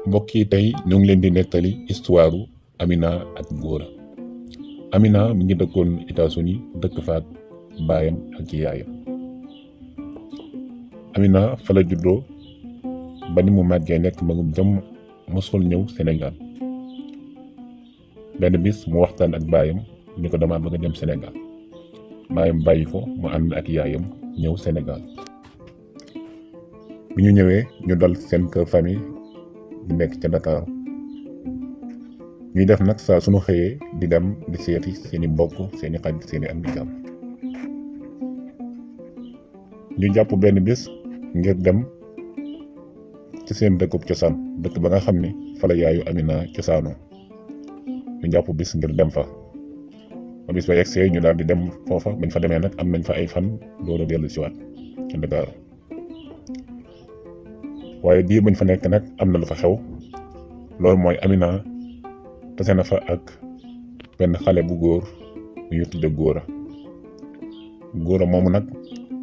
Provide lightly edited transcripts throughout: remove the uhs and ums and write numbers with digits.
mbokk yi tey ñoo ngi leen di nettali histoire Amina ak Gora. Amina mi ngi dëkkoon États-Unis dëkk fa ak baayam ak yaayam. Amina fa la juddoo ba ni mu màggee nekk magum jëm mosul ñëw Sénégal. benn bis mu waxtaan ak baayam ni ko dama bëgg a dem Sénégal. baayam bàyyi ko mu ànd ak yaayam ñëw Sénégal. bi ñu ñëwee ñu dal seen kër famille di nekk ca Dakar. ñuy def nag saa suñu xëyee di dem di seeti seeni mbokk seeni xarit seeni am di jàmm. ñu jàpp benn bis ngir dem ci seen dëkkub cosaan dëkk ba nga xam ni fa la yaayu Amina cosaanoo. ñu jàpp bis ngir dem fa ba bis ba yegsee ñu daal di dem foofa. bañ fa demee nag am nañ fa ay fan door a dellu siwaat ci Dakar. waaye diir bañ fa nekk nag am na lu fa xew. loolu mooy Amina tase na fa ak benn xale bu góor bu ñu tudde Gora. Gora moomu nag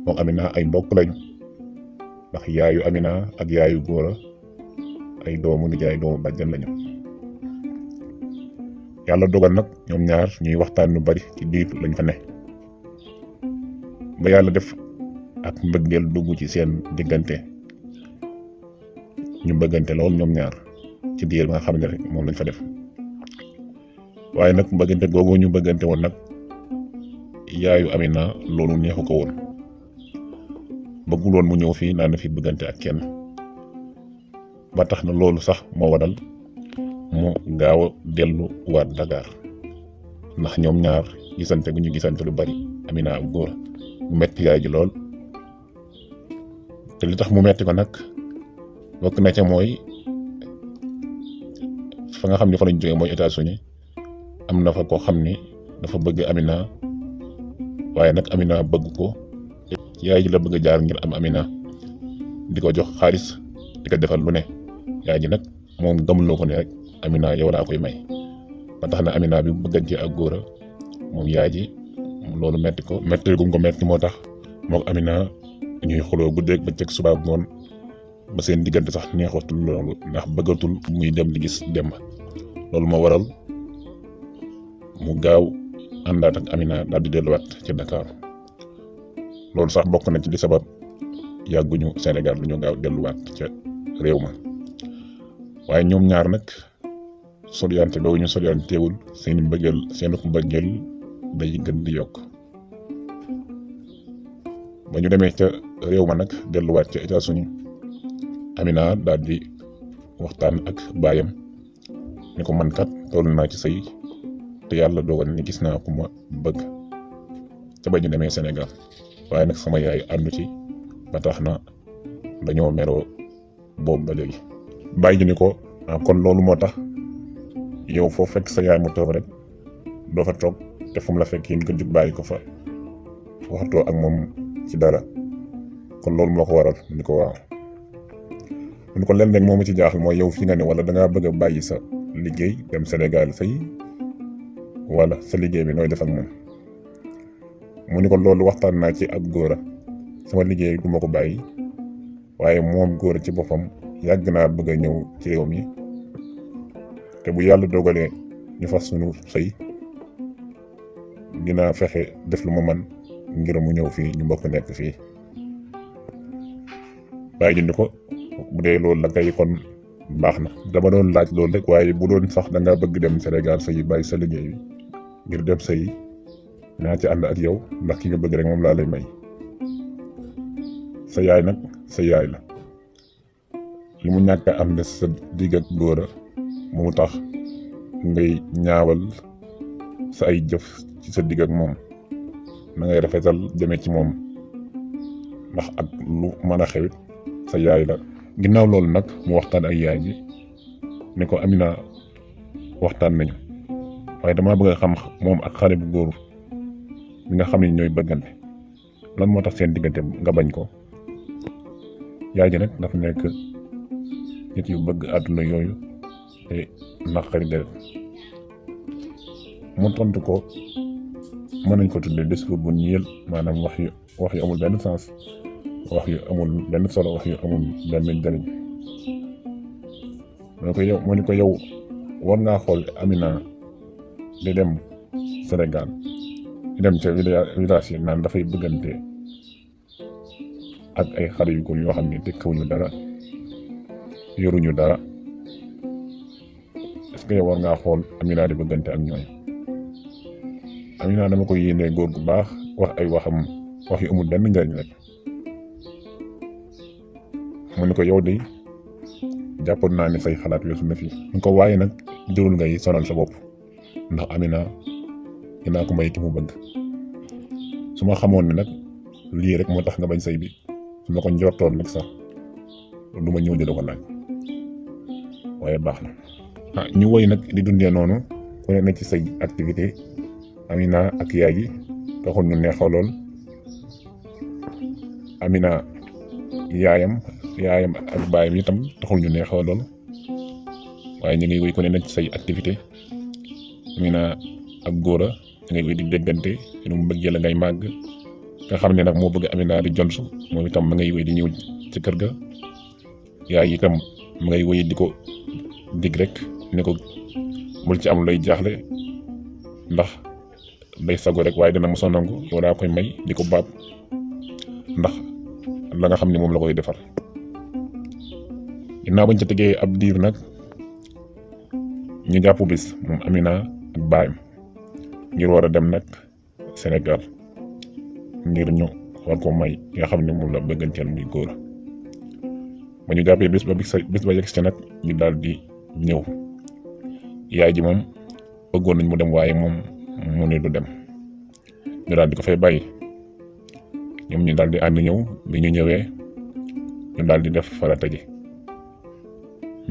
moom Amina ay mbokk lañu ndax yaayu Amina ak yaayu Gora ay doomu nijaay doomu bàjjan lañu. yàlla dogal nag ñoom ñaar ñuy waxtaan lu bari ci diir lañ fa ne ba yàlla def ak mbëggeel dugg ci seen diggante. ñu bëggante lool ñoom ñaar ci diir ba nga xam ne rek moom lañ fa def. waaye nag bëggante googu ñu bëggante woon nag yaayu Amina loolu neexu ko woon. bëggul woon mu ñëw fii naan na fi bëggante ak kenn. ba tax na loolu sax moo waral mu gaaw a dellu waat Dakar ndax ñoom ñaar gisante gu ñu gisante lu bari Amina ak Gora mu metti yaay ji lool. te li tax mu metti ko nag bokk na ca mooy fa nga xam ne fa lañ jógee mooy États-Unis am na fa koo xam ni dafa bëgg Amina waaye nag Amina bëgg ko. yaay ji la bëgg a jaar ngir am Amina di ko jox xaalis di ko defal lu ne. yaay ji nag moom gëmloo ko ne rek Amina yow laa koy may. ba tax na Amina bi bëggante ak Gora moom yaay ji loolu metti ko gum ko metti moo tax mook Amina ñuy xuloo guddeeg bëccëg suba ak ngoon ba seen diggante sax neexatul loolu ndax bëggatul muy dem di gis dem. loolu moo waral mu gaaw àndaat ak Amina daal di delluwaat ci Dakar. loolu sax bokk na ci li sabab yàgguñu Sénégal lu ñu gaaw delluwaat ca réew ma. waaye ñoom ñaar nag soriante boobu ñu soriante teewul seen mbëggeel day gën di yokk. ba ñu demee ca réew ma nag delluwaat ca États-Unis Amina daal di waxtaan ak baayam ni ko man kat toll naa ci sëy te yàlla dogal ni gis naa ku ma bëgg ca ba ñu demee Sénégal. waaye nag sama yaay àndu ci ba tax na dañoo meroo boobu ba léegi. bàyyi ji ni ko kon loolu moo tax yow foo fekk sa yaay mu toog rek doo fa toog te fu mu la fekk yi nga jug bàyyi ko fa waxatoo ak moom ci dara kon loolu moo ko waral ni ko waaw. mu ni ko leen rek moo ma ci jaaxal mooy yow fi nga ne wala dangaa bëgg a bàyyi sa liggéey dem Sénégal sëy wala sa liggéey bi nooy def ak moom. mu ni ko loolu waxtaan naa ci ak Gora sama liggéey du ma ko bàyyi waaye moom Gora ci boppam yàgg naa bëgg a ñëw ci réew mi te bu yàlla dogalee ñu fas sunu sëy dinaa fexe def lu ma man ngir mu ñëw fii ñu bokk nekk fii. bàyyi jëndi ko bu dee loolu la kay kon baax na dama doon laaj loolu rek waaye bu doon sax da nga bëgg dem Sénégal sëy bàyyi sa liggéey bi ngir dem sëy naa ci ànd ak yow ndax ki nga bëgg rek moom laa lay may. sa yaay nag sa yaay la li mu ñàkk a am ne sa digg ak Gora mu tax ngay ñaawal sa ay jëf ci sa digg ak moom na ngay rafetal jëme ci moom ndax ak lu mën a xewit sa yaay la. ginnaaw loolu nag mu waxtaan ak yaay ji ne ko Amina waxtaan nañu waaye damaa bëgg a xam moom ak xale bu góor bi nga xam ne ñooy bëggante lan moo tax seen diggante nga bañ ko. yaay ji nag dafa nekk nit yu bëgg àdduna yooyu te naqari deret. mu tontu ko mën nañ ko tuddee discours bu ñeel maanaam wax yu amul benn sens wax yu amul benn solo wax yu amul benn njëriñ. mu ne ko yow war ngaa xool Amina di dem Sénégal di dem ca village yi naan dafay bëggante ak ay xale yu góor yoo xam ne tekkiwuñu dara yoruñu dara est-ce que yow war ngaa xool Amina di bëggante ak ñooy Amina dama koy yéenee góor gu baax wax ay wax yu amul benn njariñ rek mu ne ko yow de jàppoon naa ne say xalaat weesu na fi ñu ko waaye nag jërul ngay sonal sa bopp ndax Amina dinaa ko may ki mu bëgg su ma xamoon ne nag lii rek moo tax nga bañ say bi su ma ko njortoon nag sax du ma ñëw di la ko laaj waaye baax na. ñu woy nag di dundee noonu ku ne ci say activité Amina ak yaay ji taxul ñu neexoo lool. Amina yaayam ak baayam itam taxul ñu neexoo lool waaye ñu ngi woy ku ne ci say activité Amina ak Gora da ngay woy di déggante nu mu bëggee la ngay màgg nga xam ne nag moo bëgg Amina di jonsu moom itam ma ngay woy di ñëw ci kër ga yaay itam ma ngay woy di ko dig rek ne ko bul ci am lay jaaxle ndax day sago rek waaye dina mos a nangu yow daa koy may di ko baab ndax la nga xam ne moom la koy defal. ginnaaw bañ ca tegee ab diir nag ñu jàpp bis moom Amina ak baayam ngir war a dem nag Sénégal ngir ñu war ko may nga xam ne moom la bëgganteel muy Gora ba ñu jàppee bis ba yegg si nag ñu daal di ñëw yaay ji moom bëggoon nañ mu dem waaye moom mu ne du dem ñu daal di ko fay bàyyi ñoom ñu daal di ànd ñëw bi ñu ñëwee ñu daal di def farata ji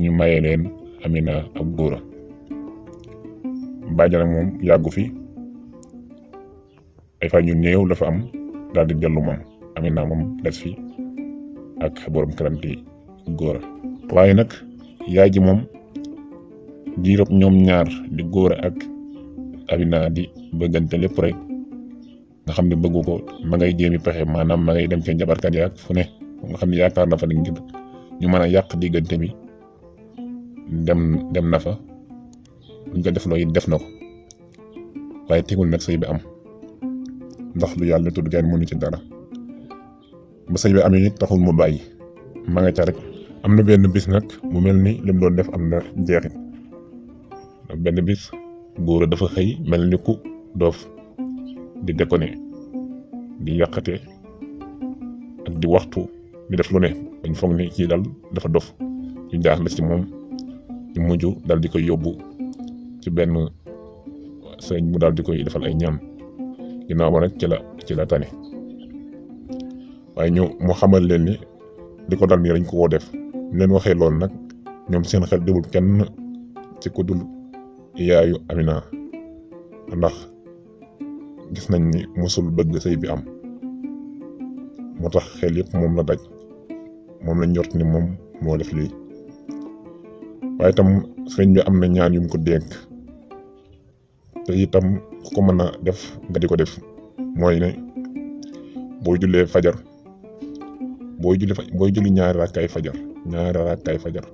ñu mayee leen Amina ak Gora bàjjan moom yàggu fi ay fan yu néew dafa am daal di dellu moom Amina moom des fi ak borom këram di Gora waaye nag yaay ji moom diirëb ñoom ñaar di Gora ak Amina di bëggante lépp rek nga xam ne bëggu ko ma ngay jéemi pexe maanaam ma ngay dem ca njabarkat yaak fu ne nga xam ne yaakaar na fa ne ngir ñu mën a yàq diggante bi dem na fa luñ ko def loo it def na ko waaye tegul nag sëy bi am ndax lu yàlla tudd kenn mënu ci dara ba sëy bi amee it taxul mu bàyyi ma nga ca rek. am na benn bis nag mu mel ni lim doon def am na jeexit benn bis Gora dafa xëy mel ni ku doof di déconné di yàqate ak di waxtu di def lu ne dañ foog ni kii dal dafa dof ñu jaaxle ci moom ñu mujj dal di koy yóbbu ci benn sëñ mu daal di koy defal ay ñaan ginnaaw ba nag ci la tane waaye mu xamal leen ni di ko dal nii dañ ko woo def ñu leen waxee loolu nag ñoom seen xel demul kenn ci ku dul yaayu Amina ndax gis nañ ni musul bëgg sëy bi am moo tax xel yëpp moom la daj moom lañ njort ni moom moo def lii waaye itam sëñ bi am na ñaan yu mu ko dénk te itam ku ko mën a def nga di ko def mooy ne booy jullee fajar booy julli ñaari rakkaay fajar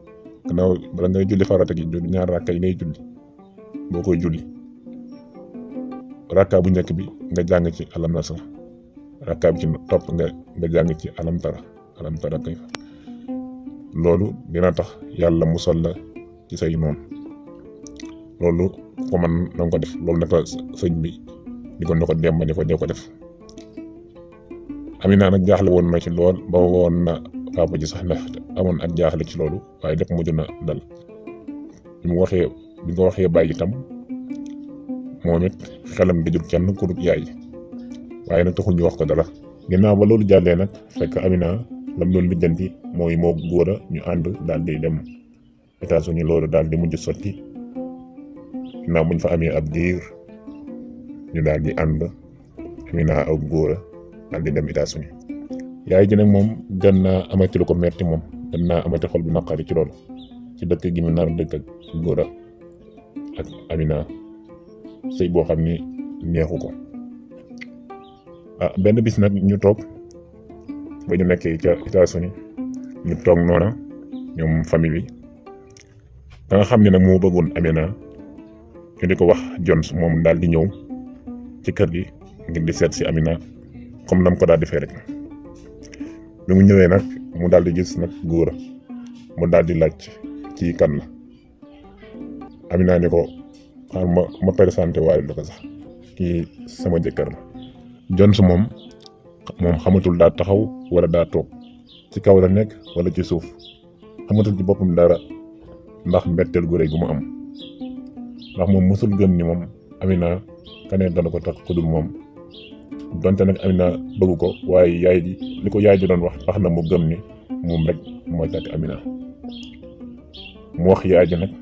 gannaaw bala ngay julli farata gi ñaari rakkaay ngay julli boo koy julli rakka bu njëkk bi nga jàng ci alam nasra rakka bi ci topp nga jàng ci alam tara kay loolu dina tax yàlla musal la ci say noonu loolu ko man na nga ko def loolu naka sëñ bi di ko demba ne ko dee ko def. Amina nag jaaxle woon na ci lool ba woon na papa ji sax ndax amoon ak jaaxle ci loolu waaye lépp mujj na dal bi nga waxee bàyyi itam moom it xelam dajul kenn ku dul yaay waaye nag taxul ñu wax ko dara. ginnaaw ba loolu jàllee nag fekk Amina lam doon lijjanti mooy moo Gora ñu ànd daal di dem États-Unis loolu daal di mujj sotti ginnaaw buñ fa amee ab diir ñu daal di ànd Amina ak Gora daal di dem États-Unis. yaay ji nag moom gën naa amati lu ko metti moom gën naa amati xol bu naqari ci loolu ci dëkk gi mu nar dëkk ak Gora ak Amina sëy boo xam ni neexu ko. benn bis nag ñu toog ba ñu nekkee ca États-Unis ñu toog noona ñoom famille bi da nga xam ne nag moo bëggoon Amina ñu di ko wax Jones moom daal di ñëw ci kër gi ngir di seet si Amina comme nam ko daal di fee rek bi mu ñëwee nag mu daal di gis nag góor mu daal di laaj ci kan la Amina ni ko xaar ma présenté waaye la ko sax kii sama jëkkër la. Jones moom xamatul daa taxaw wala daa toog ci kaw la nekk wala ci suuf xamatul ci boppam dara ndax mbetteel gu rëy gu mu am ndax moom mësul gëm ni moom Amina kaneen dana ko takk ku dul moom donte nag Amina bëggu ko waaye yaay ji li ko yaay ji doon wax tax na mu gëm ni moom rek mooy takk Amina. mu wax yaay ji nag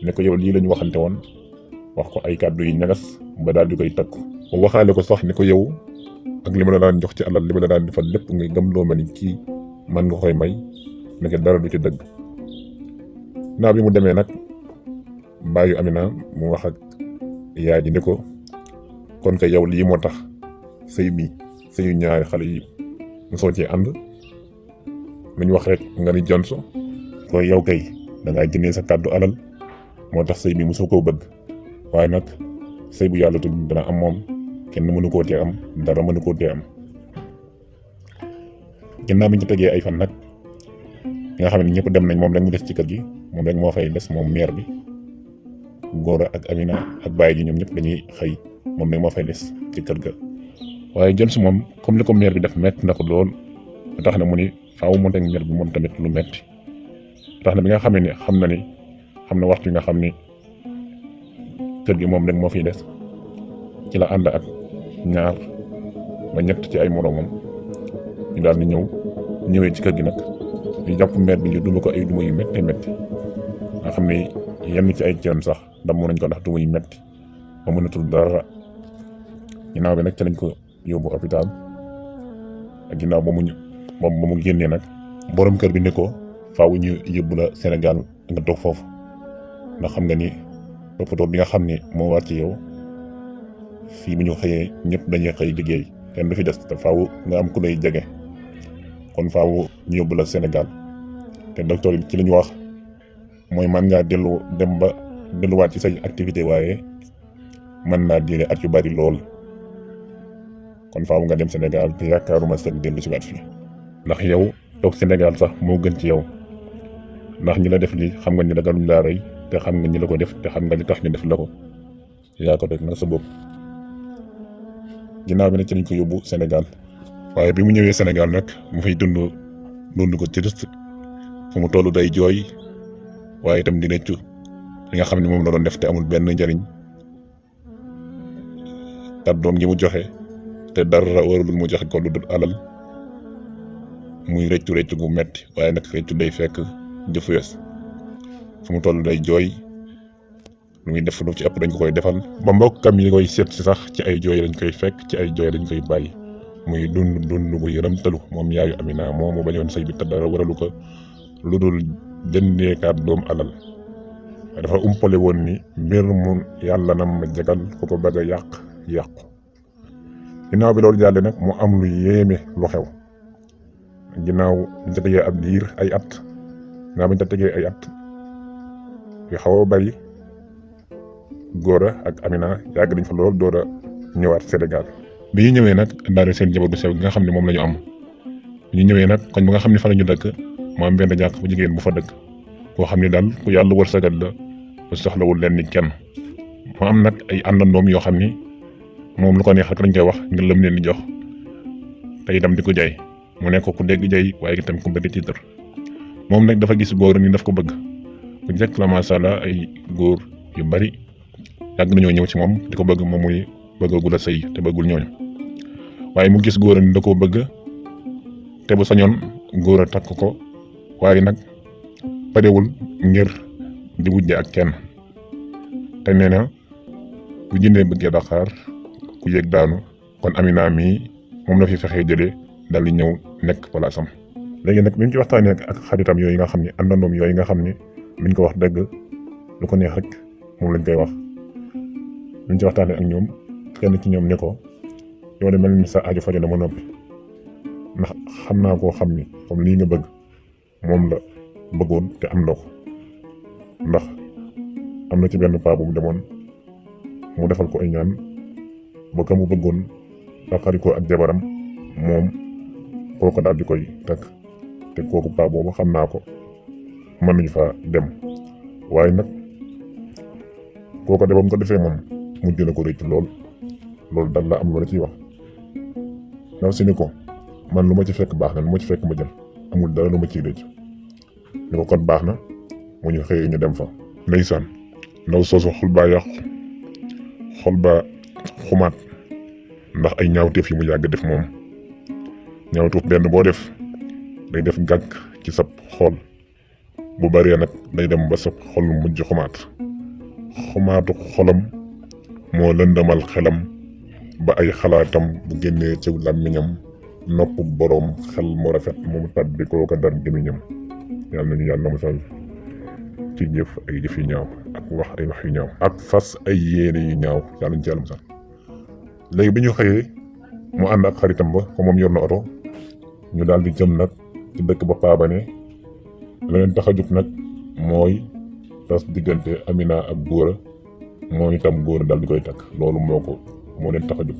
ne ko yow lii lañu waxante woon wax ko ay kàddu yi ñagas ba daal di koy takku mu waxaale ko sax ni ko yow ak li ma la daan jox ci alal li ma la daan defal lépp nga gëm loo ma ni kii man nga koy may nekk dara du ci dëgg. naa bi mu demee nag bàyyi Amina mu wax ak yaay ji ne ko kon kay yow lii moo tax sëyu ñaari xale yi mosoo cee ànd lu ñu wax rek nga ni Jones ko yow kay da ngaa jëndee sa kàddu alal moo tax sëy bi mosoo koo bëgg waaye nag sëy bu yàlla tudd dana am moom kenn mënu koo tee am dara mënu koo tee am. ginnaaw bi ñu ci tegee ay fan nag nga xam ne ñëpp dem nañ moom rek mu des ci kër gi moom rek moo fay des moom meer bi Gora ak Amina ak Baye ji ñoom ñëpp dañuy xëy moom rek moo fay des ci kër ga. waaye Jones moom comme li ko meer bi def metti na ko lool tax na mu ni faaw mu teg meer bi moom tamit lu metti tax na bi nga xamee ni xam na waxtu nga xam ni kër gi moom rek moo fiy des ci la ànd ak ñaar ba ñett ci ay moroomam ñu daal di ñëwee ci kër gi nag ñu jàpp meer bi ñu duma ko ay duma yu métti nga xam ne yenn ci ay cëram sax damm nañ ko ndax duma yu métti ba mënatul dara. ginnaaw bi nag ci lañ ko yóbbu hôpital ak ginnaaw ba mu génnee nag borom kër bi ne ko faaw ñu yóbbu la Sénégal nga toog foofu ndax xam nga ni toppatoo bi nga xam ni moo war ci yow fii bu ñu xëyee ñëpp dañuy xëy liggéey kenn du fi des te faaw nga am ku lay jege kon faaw ñu yóbbu la Sénégal te docteur yi ci li ñu wax mooy man ngaa delluwaat ci say activité waaye mën naa diire at yu bari lool kon faaw nga dem Sénégal te yaakaaruma seen dellu si waat fii ndax yow toog Sénégal sax moo gën ci yow ndax ñi la def lii xam nga ni dagaluñ laa rey te xam nga ñi la ko def te xam nga li tax ñu def la ko yaa ko def nag sa bopp. ginnaaw bi nag ci lañ ko yóbbu Sénégal waaye bi mu ñëwee Sénégal nag mu fay dund ko ci rëst fu mu toll day jooy waaye itam di rëccu li nga xam ne moom la doon def te amul benn njariñ kàddoom gi mu joxe te dara warul mu joxe ko lu dul alal muy rëccu gu metti waaye nag rëccu day fekk jëf wees fu mu toll day jooy lu muy def lu ci ëpp dañ ko koy defal ba mbokkam yi koy seet si sax ci ay jooy lañ koy fekk ci ay jooy lañ koy bàyyi muy dund bu yërëmtalu moom yaayu Amina moom mu bañoon sëy bi te dara waralu ko lu dul jëndee kàddoom alal dafa umpale woon ni mbir mu yàlla na ma jagal ku ko bëgg a yàqu ginnaaw bi loolu jàlle nag mu am lu yéeme lu xew ginnaaw biñ ca tegee ab diir ay at ginnaaw biñ ca tegee ay at yu xaw a bari Gora ak Amina yàgg nañ fa lool door a ñëwaat Sénégal bi ñu ñëwee nag daal seen njaboot bu sew gi nga xam ne moom la ñu am bi ñu ñëwee nag koñ ba nga xam ne fa la ñu dëkk mu am benn jànq bu jigéen bu fa dëkk koo xam ne daal ku yàlla wërsëgal la bu soxlawul leen ni kenn mu am nag ay àndandoom yoo xam ni moom lu ko neex rek lañ koy wax ngir lëm leen di jox te itam di ko jaay mu nekk ku dégg jaay waaye itam ku bëgg tiitar moom nag dafa gis góor ni daf ko bëgg ku njëkk la macha allah ay góor yu bari yàgg nañoo ñëw ci moom di ko bëgg moom muy bëggagul a sëy te bëggul ñooñu waaye mu gis góor ni da koo bëgg te bu sañoon góor a takk ko waaye nag parewul ngir di wujje ak kenn te nee na bu jëndee bëggee Dakar ku yéeg daanu kon Amina mii moom la fi fexee jëlee dal di ñëw nekk palaasam. léegi nag bi ñu ci waxtaanee ak xaritam yooyu nga xam ne àndandoom yooyu nga xam ne luñ ko wax dëgg lu ko neex rek moom lañ koy wax luñ ci waxtaanee ak ñoom kenn ci ñoom ne ko yow de mel ni sa aajo fajo na ma noppi ndax xam naa koo xam ni comme lii nga bëgg moom la bëggoon te am loo ko ndax am na ci benn paa bu mu demoon mu defal ko ay ñaan ba ka mu bëggoon taxari ko ak jabaram moom kooko daal di koy takk te kooku paa boobu xam naa ko mën nañu fa dem waaye nag kooko de ba mu ko defee moom mujj na ko rëcc loolu daal la am lu la ciy wax ndaw si ni ko man lu ma ci fekk baax na lu ma ci fekk ma jël amul dara lu ma ciy rëcc ni ko kon baax na mu ñu xëyee ñu dem fa. ndeysaan ndaw soosu xol baa yàqu xol baa xumaat ndax ay ñaawteef yi mu yàgg def moom ñaawteef benn boo def day def gàgg ci sab xol bu bëree nag day dem ba sab xol mujj xumaatu xolam moo lëndamal xelam ba ay xalaatam bu génnee ci làmmiñam nopp boroom xel mu rafet moom tàbbi kooka dar gémmiñam yàlla nañu yàlla musal ci jëf ay jëf yu ñaaw ak wax ay wax yu ñaaw ak fas ay yéene yu ñaaw yàlla ñu ci yàlla musal. léegi bi ñu xëyee mu ànd ak xaritam ba ko moom yor na oto ñu daal di jëm nag ci dëkk ba paaba ne la leen tax a jóg nag mooy tas diggante Amina ak Góora moo itam Góora daal di koy takk loolu moo leen tax a jóg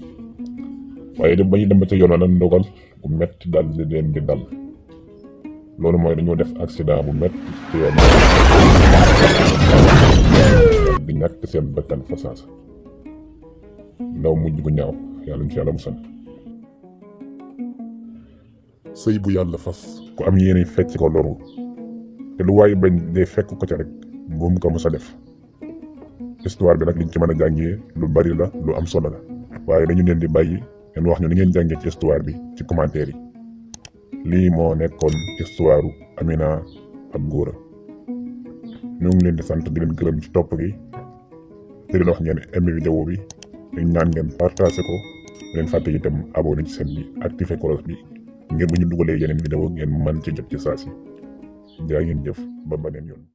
waaye ba ñu dem ba ca yoon nag ndogal bu metti daal di leen di dal loolu mooy dañoo def accident bu metti ci yoon di ñàkk seen bakkan fa saasa ndaw mujj gu ñaaw yàlla ci yàlla musal. sëy bu yàlla fas ku am yéene fecc ko loru te lu waaye bañ dee fekk ko ca rek bu mu ko mos a def. histoire bi nag liñ ci mën a jàngee lu bari la lu am solo la waaye dañu leen di bàyyi ngeen wax ñu ni ngeen jàngee ci histoire bi ci commentaire yi. lii moo nekkoon histoire Amina ak Góora ñu ngi leen di sant di leen gërëm ci topp gi te di wax ngeen aimé vidéo bi dañ ñaan ngeen partagé ko leen fàtte itam abonné ci chaîne bi activé cloche bi ngir bu ñu dugalee yeneen vidéo ngeen mën ci jot ci saa si jaa ngeen jëf ba beneen yoon.